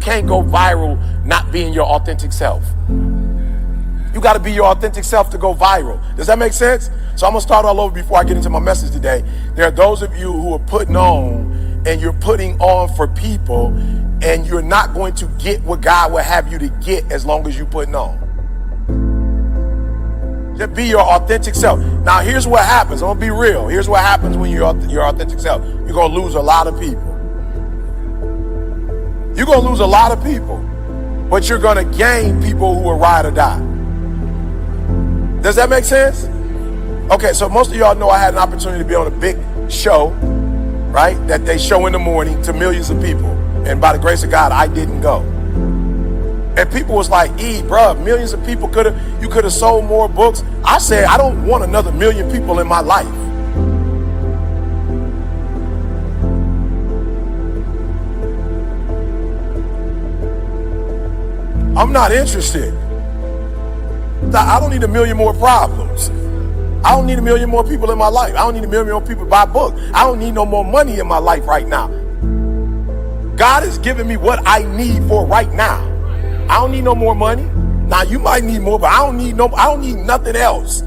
can't go viral not being your authentic self. You got to be your authentic self to go viral. Does that make sense? So I'm going to start all over before I get into my message today. There are those of you who are putting on, and you're putting on for people, and you're not going to get what God will have you to get as long as you're putting on. Just be your authentic self. Now, here's what happens. I'm going to be real. Here's what happens when you're your authentic self. You're going to lose a lot of people. You're going to lose a lot of people, but you're going to gain people who will ride or die. Does that make sense? Okay, so most of y'all know I had an opportunity to be on a big show, right? That they show in the morning to millions of people. And by the grace of God, I didn't go. And people was like, bruh, millions of people you could have sold more books. I said, I don't want another million people in my life. I'm not interested. I don't need a million more problems. I don't need a million more people in my life. I don't need a million more people to buy books. I don't need no more money in my life right now. God has given me what I need for right now. I don't need no more money. Now you might need more, but I don't need nothing else.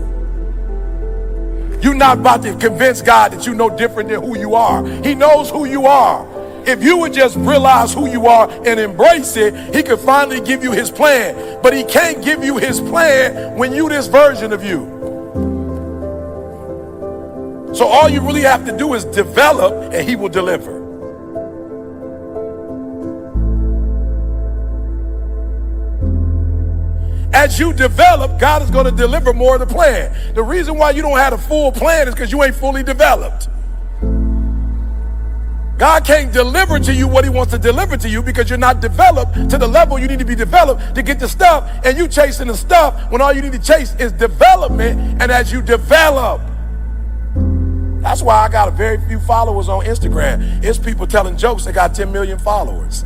You're not about to convince God that you're no different than who you are. He knows who you are. If you would just realize who you are and embrace it, he could finally give you his plan. But he can't give you his plan when you this version of you. So all you really have to do is develop, and he will deliver. As you develop, God is going to deliver more of the plan. The reason why you don't have a full plan is because you ain't fully developed. God can't deliver to you what he wants to deliver to you because you're not developed to the level you need to be developed to get the stuff, and you chasing the stuff when all you need to chase is development. And as you develop, that's why I got a very few followers on Instagram. It's people telling jokes. They got 10 million followers.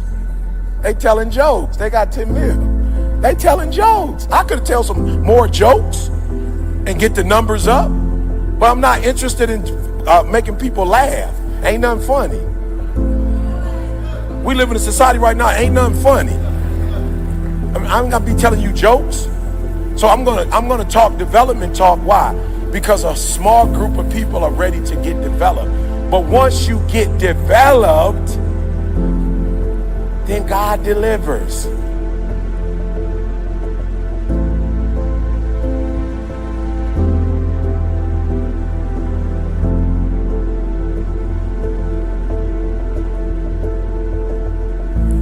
They telling jokes. They got 10 million. They telling jokes. I could tell some more jokes and get the numbers up, but I'm not interested in making people laugh. Ain't nothing funny. We live in a society right now, ain't nothing funny. I'm gonna be telling you jokes. So I'm gonna talk development talk. Why? Because a small group of people are ready to get developed. But once you get developed, then God delivers.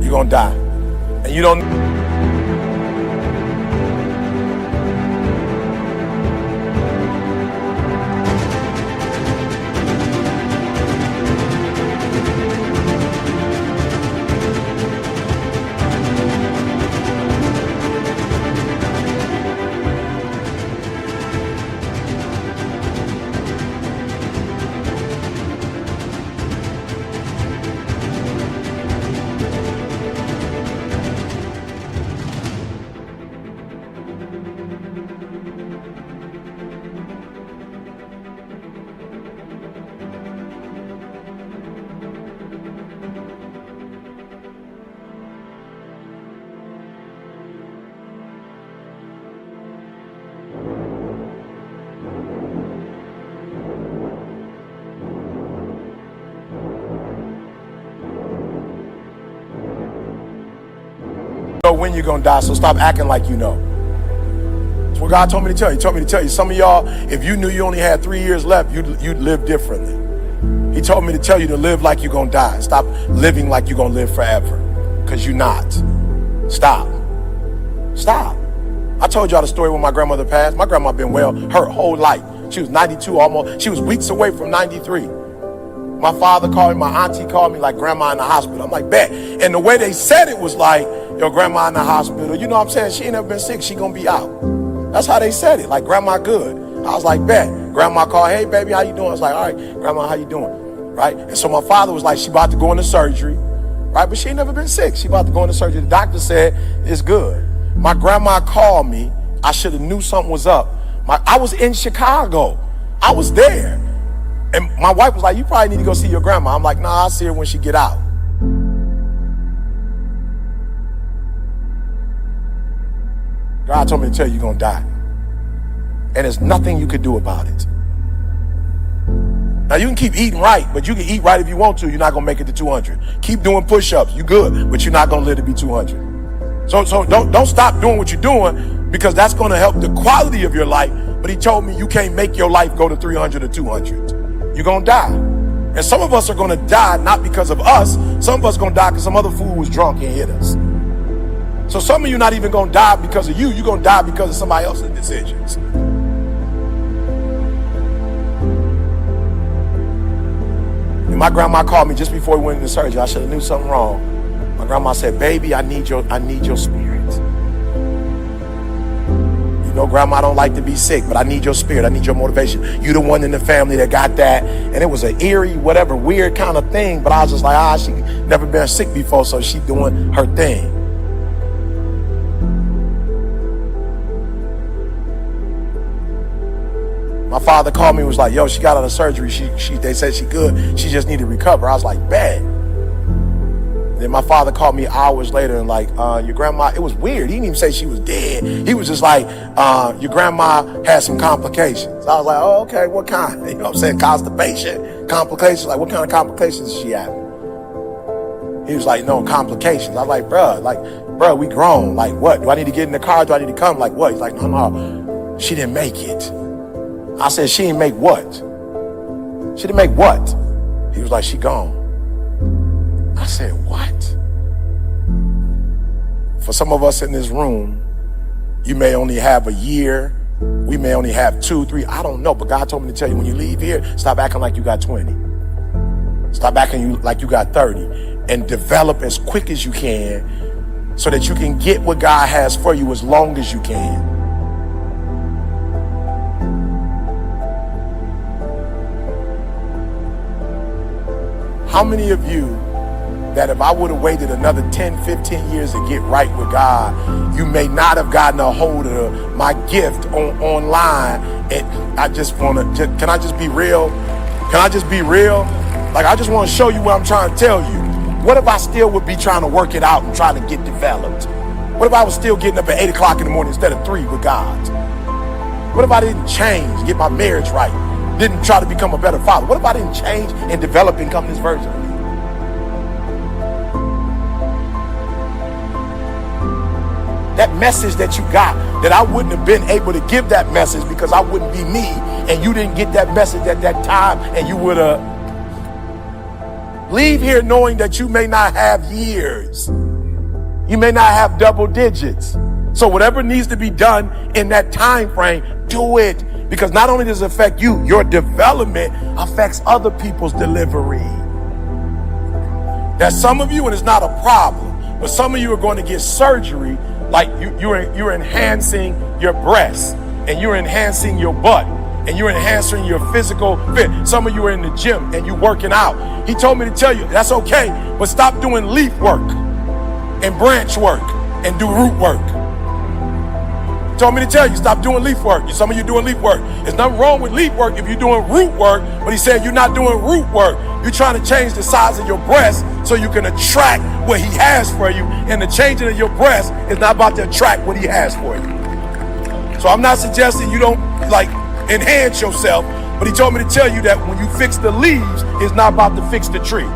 You're gonna die. And you don't. Know when you're gonna die, so stop acting like you know. That's what God told me to tell you. He told me to tell you. Some of y'all, if you knew you only had 3 years left, you'd live differently. He told me to tell you to live like you're gonna die. Stop living like you're gonna live forever, because you're not. Stop. I told y'all the story when my grandmother passed. My grandma been well her whole life. She was 92 almost. She was weeks away from 93. My father called me, my auntie called me, like, grandma in the hospital. I'm like, bet. And the way they said it was like, your grandma in the hospital. You know what I'm saying? She ain't never been sick. She gonna be out. That's how they said it. Like, grandma good. I was like, bet. Grandma called, hey, baby, how you doing? I was like, all right, grandma, how you doing? Right? And so my father was like, she about to go into surgery. Right? But she ain't never been sick. She about to go into surgery. The doctor said, it's good. My grandma called me. I should have knew something was up. I was in Chicago. I was there. And my wife was like, you probably need to go see your grandma. I'm like, nah, I'll see her when she get out. God told me to tell you you're going to die. And there's nothing you could do about it. Now, you can keep eating right, but you can eat right if you want to. You're not going to make it to 200. Keep doing push-ups. You good, but you're not going to live to be 200. So don't stop doing what you're doing, because that's going to help the quality of your life. But he told me you can't make your life go to 300 or 200. You're going to die. And some of us are going to die not because of us. Some of us are going to die because some other fool was drunk and hit us. So some of you not even going to die because of you. You're going to die because of somebody else's decisions. And my grandma called me just before we went into surgery. I should have knew something wrong. My grandma said, baby, I need your spirit. You know, grandma don't like to be sick, but I need your spirit. I need your motivation. You the one in the family that got that. And it was an eerie, whatever, weird kind of thing. But I was just like, she never been sick before, so she doing her thing. My father called me and was like, yo, she got out of surgery. They said she good. She just need to recover. I was like, bad. Then my father called me hours later and like, your grandma, it was weird. He didn't even say she was dead. He was just like, your grandma had some complications. I was like, oh, okay, what kind? You know what I'm saying? Constipation, complications. Like, what kind of complications is she having? He was like, no, complications. I was like, bruh, we grown. Like, what? Do I need to get in the car? Do I need to come? Like, what? He's like, no, she didn't make it. I said, she didn't make what? She didn't make what? He was like, she gone. I said, what? For some of us in this room, you may only have a year. We may only have 2, 3. I don't know. But God told me to tell you, when you leave here, stop acting like you got 20. Stop acting like you got 30. And develop as quick as you can so that you can get what God has for you as long as you can. How many of you that if I would have waited another 10, 15 years to get right with God, you may not have gotten a hold of my gift online? And I just want to, can I just be real? Can I just be real? Like, I just want to show you what I'm trying to tell you. What if I still would be trying to work it out and trying to get developed? What if I was still getting up at 8 o'clock in the morning instead of 3 with God? What if I didn't change, get my marriage right? Didn't try to become a better father? What if I didn't change and develop and become this version of me? That message that you got, that I wouldn't have been able to give that message because I wouldn't be me, and you didn't get that message at that time, and you would have leave here knowing that you may not have years. You may not have double digits. So whatever needs to be done in that time frame, do it. Because not only does it affect you, your development affects other people's delivery. There's some of you, and it's not a problem, but some of you are going to get surgery, like you're enhancing your breasts, and you're enhancing your butt, and you're enhancing your physical fit. Some of you are in the gym and you're working out. He told me to tell you, that's okay, but stop doing leaf work and branch work and do root work. Told me to tell you, stop doing leaf work. Some of you doing leaf work. There's nothing wrong with leaf work if you're doing root work, but he said you're not doing root work. You're trying to change the size of your breast so you can attract what he has for you. And the changing of your breast is not about to attract what he has for you. So I'm not suggesting you don't like enhance yourself, but he told me to tell you that when you fix the leaves, it's not about to fix the tree.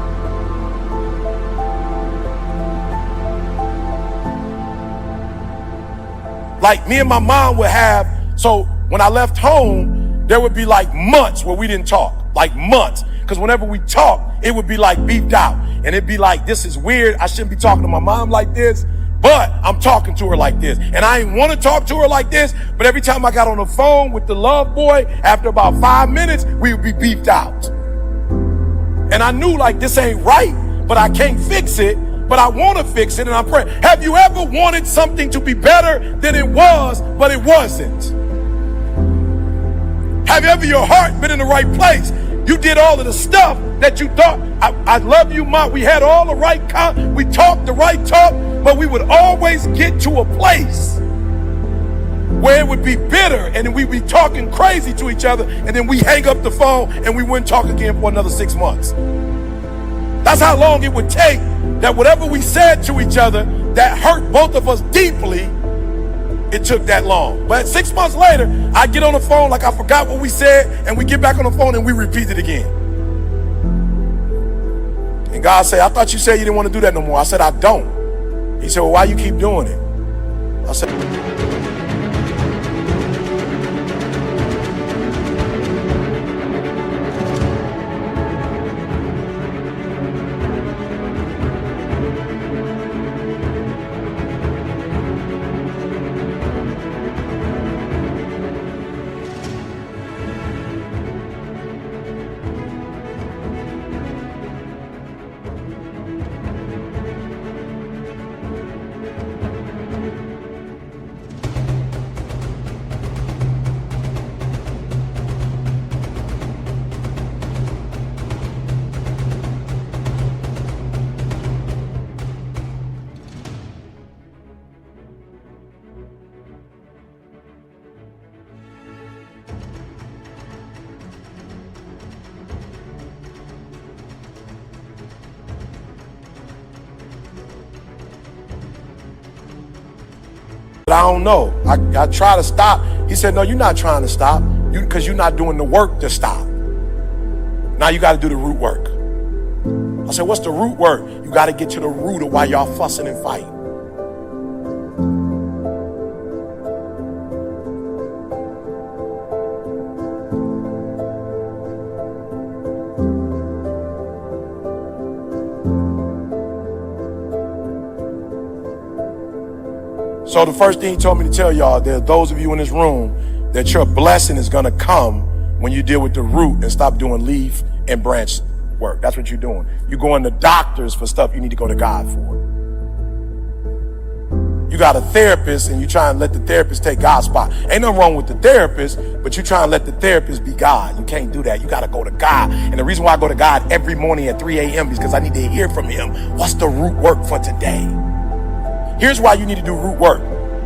Like me and my mom would have, so when I left home, there would be like months where we didn't talk, like months. Because whenever we talk, it would be like beeped out. And it'd be like, this is weird. I shouldn't be talking to my mom like this, but I'm talking to her like this. And I didn't want to talk to her like this, but every time I got on the phone with the love boy, after about 5 minutes, we would be beeped out. And I knew like this ain't right, but I can't fix it. But I want to fix it, and I'm praying. Have you ever wanted something to be better than it was, but it wasn't? Have you ever your heart been in the right place? You did all of the stuff that you thought, I love you, Mom. We had all the right, we talked the right talk, but we would always get to a place where it would be bitter, and then we'd be talking crazy to each other, and then we hang up the phone, and we wouldn't talk again for another 6 months. That's how long it would take that whatever we said to each other that hurt both of us deeply it took that long. But 6 months later, I get on the phone like I forgot what we said, and we get back on the phone and we repeat it again. And God said, I thought you said you didn't want to do that no more. I said, I don't. He said, well, why you keep doing it? I said, I don't know. I try to stop. He said, no, you're not trying to stop because you're not doing the work to stop. Now you got to do the root work. I said, what's the root work? You got to get to the root of why y'all fussing and fighting. So the first thing he told me to tell y'all, there are those of you in this room that your blessing is going to come when you deal with the root and stop doing leaf and branch work. That's what you're doing. You're going to doctors for stuff you need to go to God for. You got a therapist and you try and let the therapist take God's spot. Ain't nothing wrong with the therapist, but you try and let the therapist be God. You can't do that. You got to go to God. And the reason why I go to God every morning at 3 a.m. is because I need to hear from him. What's the root work for today? Here's why you need to do root work.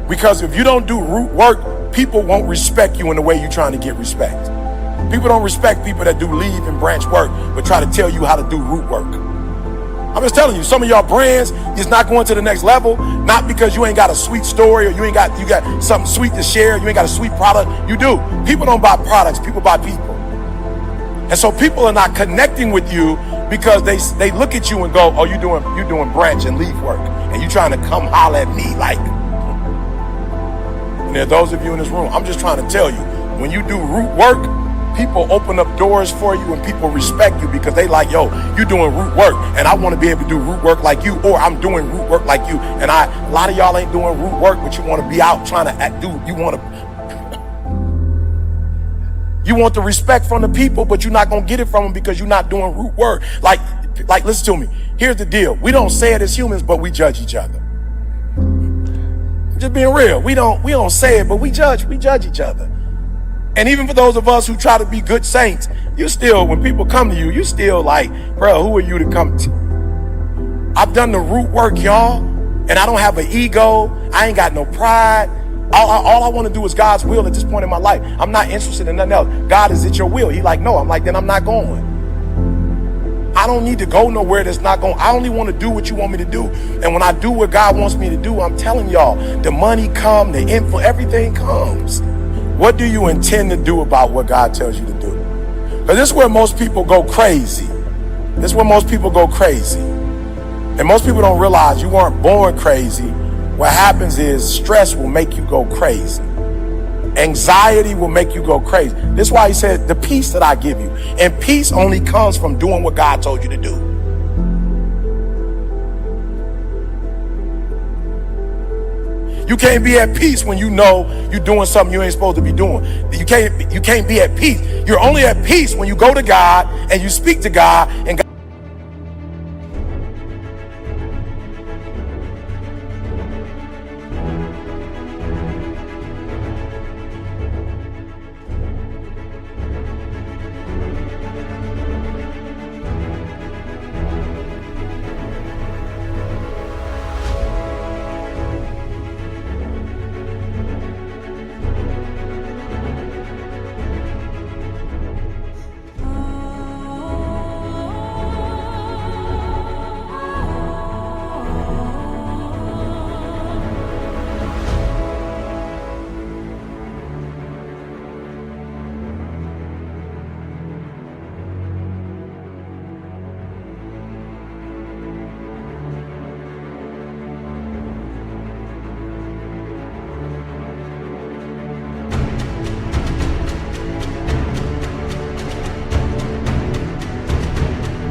Because if you don't do root work, people won't respect you in the way you're trying to get respect. People don't respect people that do leaf and branch work, but try to tell you how to do root work. I'm just telling you, some of y'all brands is not going to the next level, not because you ain't got a sweet story or you got something sweet to share, you ain't got a sweet product. You do. People don't buy products, people buy people. And so people are not connecting with you because they look at you and go, oh, you're doing branch and leaf work. And you trying to come holler at me like. And there are those of you in this room, I'm just trying to tell you, when you do root work, people open up doors for you and people respect you because they like, yo, you're doing root work and I want to be able to do root work like you, or I'm doing root work like you. And a lot of y'all ain't doing root work, but you want to be out trying to you want the respect from the people, but you're not going to get it from them because you're not doing root work. Like, listen to me. Here's the deal. We don't say it as humans, but we judge each other. Just being real. We don't say it, but we judge each other. And even for those of us who try to be good saints, you still, when people come to you, you still like, bro, who are you to come to? I've done the root work, y'all, and I don't have an ego. I ain't got no pride. All I want to do is God's will at this point in my life. I'm not interested in nothing else. God, is it your will? He like, no. I'm like, then I'm not going. I don't need to go nowhere that's not going. I only want to do what you want me to do. And when I do what God wants me to do, I'm telling y'all, the money come, the info, everything comes. What do you intend to do about what God tells you to do? Because this is where most people go crazy. This is where most people go crazy. And most people don't realize you weren't born crazy. What happens is stress will make you go crazy. Anxiety will make you go crazy. This is why he said, the peace that I give you. And peace only comes from doing what God told you to do. You can't be at peace when you know you're doing something you ain't supposed to be doing. You can't be at peace. You're only at peace when you go to God and you speak to God and God.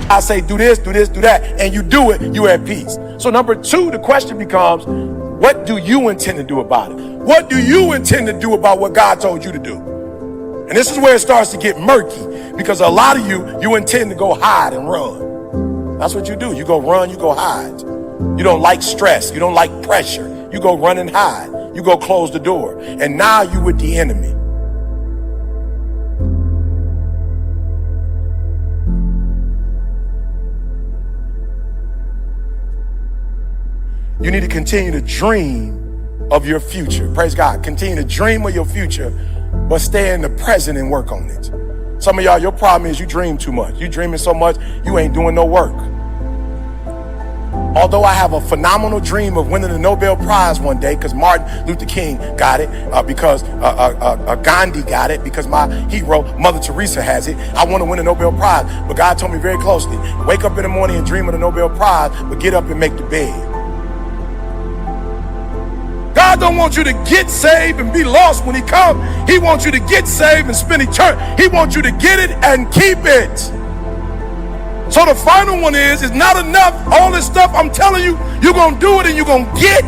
I say do this, do this, do that, and you do it, you're at peace. So number two, the question becomes, what do you intend to do about it? What do you intend to do about what God told you to do? And this is where it starts to get murky, because a lot of you intend to go hide and run. That's what you do. You go run, you go hide. You don't like stress. You don't like pressure. You go run and hide. You go close the door. And now you with the enemy. You need to continue to dream of your future. Praise God. Continue to dream of your future, but stay in the present and work on it. Some of y'all, your problem is you dream too much. You dreaming so much, you ain't doing no work. Although I have a phenomenal dream of winning the Nobel Prize one day, because Martin Luther King got it, because Gandhi got it, because my hero, Mother Teresa, has it. I want to win a Nobel Prize. But God told me very closely, wake up in the morning and dream of the Nobel Prize, but get up and make the bed. God don't want you to get saved and be lost when he comes. He wants you to get saved and spend eternity. He wants you to get it and keep it. So the final one is, it's not enough. All this stuff I'm telling you, you're going to do it and you're going to get.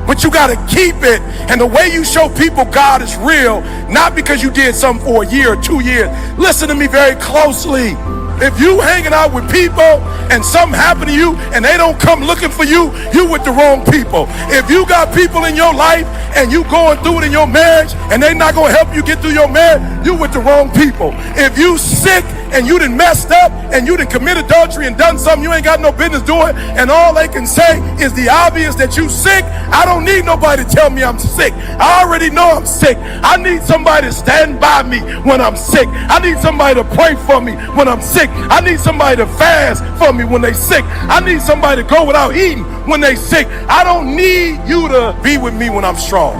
But you got to keep it. And the way you show people God is real, not because you did something for a year or 2 years. Listen to me very closely. If you hanging out with people and something happened to you and they don't come looking for you, you with the wrong people. If you got people in your life and you going through it in your marriage and they not going to help you get through your marriage, you with the wrong people. If you sick and you done messed up and you done commit adultery and done something you ain't got no business doing, and all they can say is the obvious that you sick, I don't need nobody to tell me I'm sick. I already know I'm sick. I need somebody to stand by me when I'm sick. I need somebody to pray for me when I'm sick. I need somebody to fast for me when they sick. I need somebody to go without eating when they sick. I don't need you to be with me when I'm strong.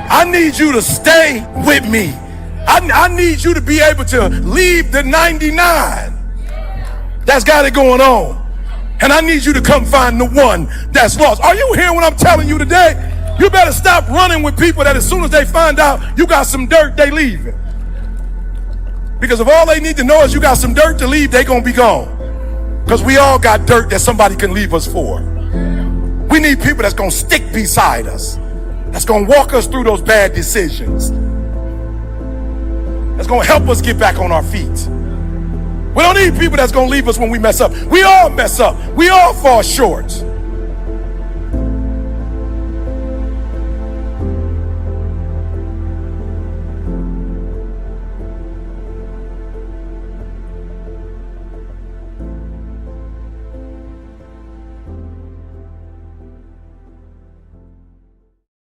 I need you to stay with me. I need you to be able to leave the 99 that's got it going on. And I need you to come find the one that's lost. Are you hearing what I'm telling you today? You better stop running with people that as soon as they find out you got some dirt, they leaving. Because if all they need to know is you got some dirt to leave, they gonna be gone. Because we all got dirt that somebody can leave us for. We need people that's gonna stick beside us, that's gonna walk us through those bad decisions, that's gonna help us get back on our feet. We don't need people that's gonna leave us when we mess up. We all mess up. We all fall short.